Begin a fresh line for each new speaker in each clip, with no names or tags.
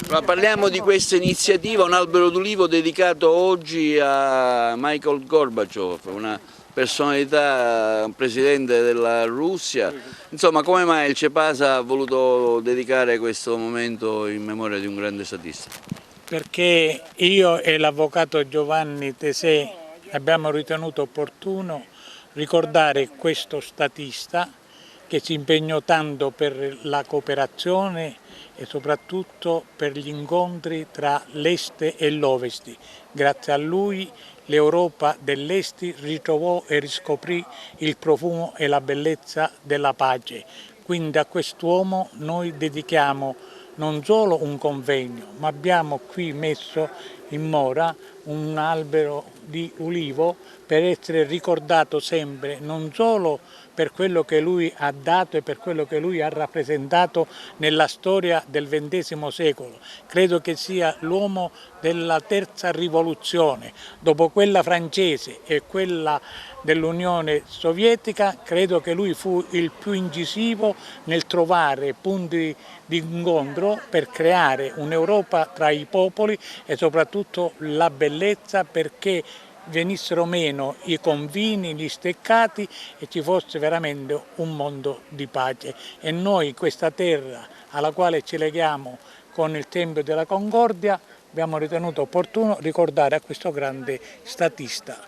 Ma parliamo di questa iniziativa, un albero d'ulivo dedicato oggi a Mikhail Gorbaciov, una personalità, un presidente della Russia. Insomma, come mai il CEPASA ha voluto dedicare questo momento in memoria di un grande statista?
Perché io e l'avvocato Giovanni Tesè abbiamo ritenuto opportuno ricordare questo statista che si impegnò tanto per la cooperazione e soprattutto per gli incontri tra l'Est e l'Ovest. Grazie a lui l'Europa dell'Est ritrovò e riscoprì il profumo e la bellezza della pace. Quindi a quest'uomo noi dedichiamo non solo un convegno, ma abbiamo qui messo in mora un albero di ulivo per essere ricordato sempre, non solo per quello che lui ha dato e per quello che lui ha rappresentato nella storia del XX secolo. Credo che sia l'uomo della terza rivoluzione, dopo quella francese e quella dell'Unione Sovietica. Credo che lui fu il più incisivo nel trovare punti di incontro per creare un'Europa tra i popoli e soprattutto la bellezza, perché venissero meno i confini, gli steccati e ci fosse veramente un mondo di pace. E noi, questa terra alla quale ci leghiamo con il Tempio della Concordia, abbiamo ritenuto opportuno ricordare a questo grande statista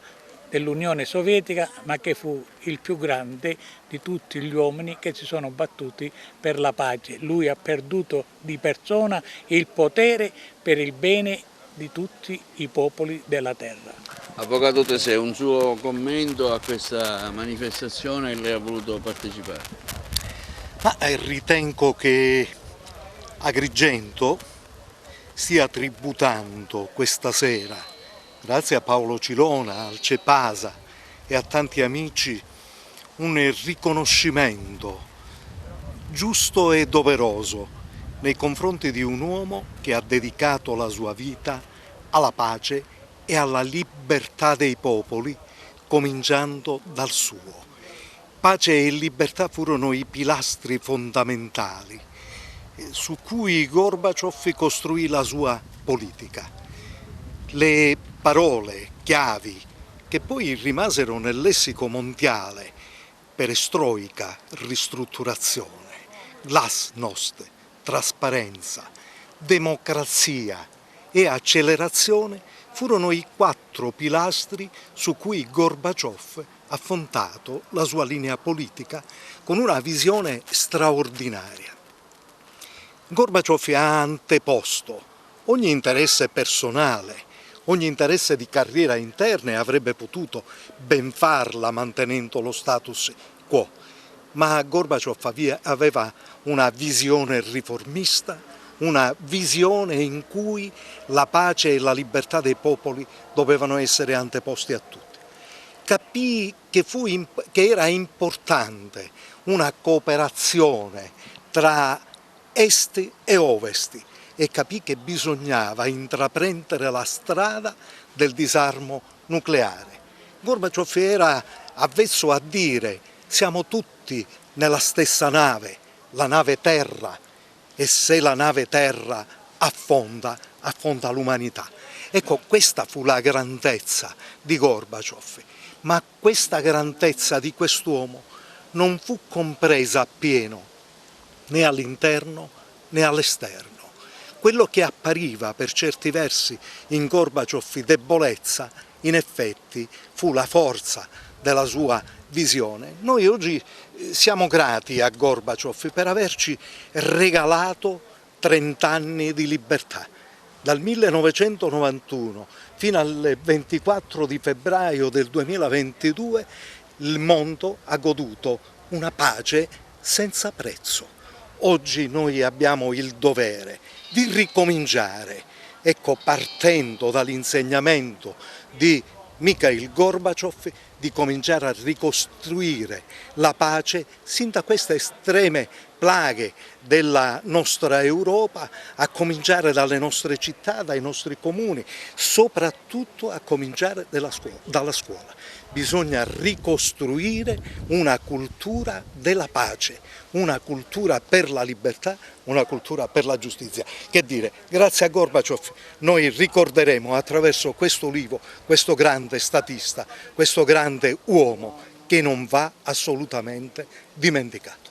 dell'Unione Sovietica, ma che fu il più grande di tutti gli uomini che si sono battuti per la pace. Lui ha perduto di persona il potere per il bene di tutti i popoli della terra.
Avvocato Tesè, un suo commento a questa manifestazione che lei ha voluto partecipare?
Ritengo che Agrigento stia tributando questa sera, grazie a Paolo Cilona, al CEPASA e a tanti amici, un riconoscimento giusto e doveroso nei confronti di un uomo che ha dedicato la sua vita alla pace e alla libertà dei popoli, cominciando dal suo. Pace e libertà furono i pilastri fondamentali su cui Gorbaciov costruì la sua politica. Le parole chiavi che poi rimasero nel lessico mondiale: perestroica, ristrutturazione, glasnost, trasparenza, democrazia e accelerazione, furono i 4 pilastri su cui Gorbaciov ha fondato la sua linea politica con una visione straordinaria. Gorbaciov ha anteposto ogni interesse personale, ogni interesse di carriera interna, e avrebbe potuto ben farla mantenendo lo status quo, ma Gorbaciov aveva una visione riformista, una visione in cui la pace e la libertà dei popoli dovevano essere anteposti a tutti. Capì che era importante una cooperazione tra Est e Ovest e capì che bisognava intraprendere la strada del disarmo nucleare. Gorbaciov era avvezzo a dire: siamo tutti nella stessa nave, la nave terra, e se la nave terra affonda, affonda l'umanità. Ecco, questa fu la grandezza di Gorbaciov, ma questa grandezza di quest'uomo non fu compresa appieno né all'interno né all'esterno. Quello che appariva per certi versi in Gorbaciov debolezza, in effetti fu la forza della sua visione. Noi oggi siamo grati a Gorbaciov per averci regalato 30 anni di libertà. Dal 1991 fino al 24 di febbraio del 2022 il mondo ha goduto una pace senza prezzo. Oggi noi abbiamo il dovere di ricominciare, ecco, partendo dall'insegnamento di Mikhail Gorbaciov, di cominciare a ricostruire la pace sin da queste estreme plaghe della nostra Europa, a cominciare dalle nostre città, dai nostri comuni, soprattutto a cominciare dalla scuola. Bisogna ricostruire una cultura della pace, una cultura per la libertà, una cultura per la giustizia. Che dire, grazie a Gorbaciov noi ricorderemo attraverso questo ulivo, questo grande statista, questo grande uomo che non va assolutamente dimenticato.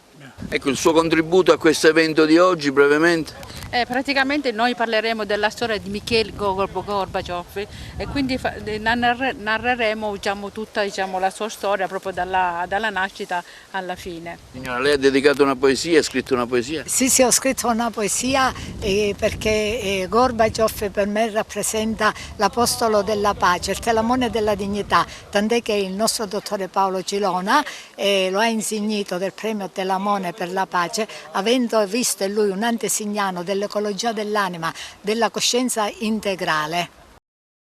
Ecco il suo contributo a questo evento di oggi brevemente.
Praticamente noi parleremo della storia di Mikhail Gorbaciov e quindi narreremo tutta la sua storia proprio dalla nascita alla fine.
Signora, lei ha dedicato una poesia, ha scritto una poesia?
Sì, ho scritto una poesia perché Gorbaciov per me rappresenta l'apostolo della pace, il telamone della dignità, tant'è che il nostro dottore Paolo Cilona lo ha insignito del premio Telamone per la pace, avendo visto in lui un antesignano dell'ecologia dell'anima, della coscienza integrale.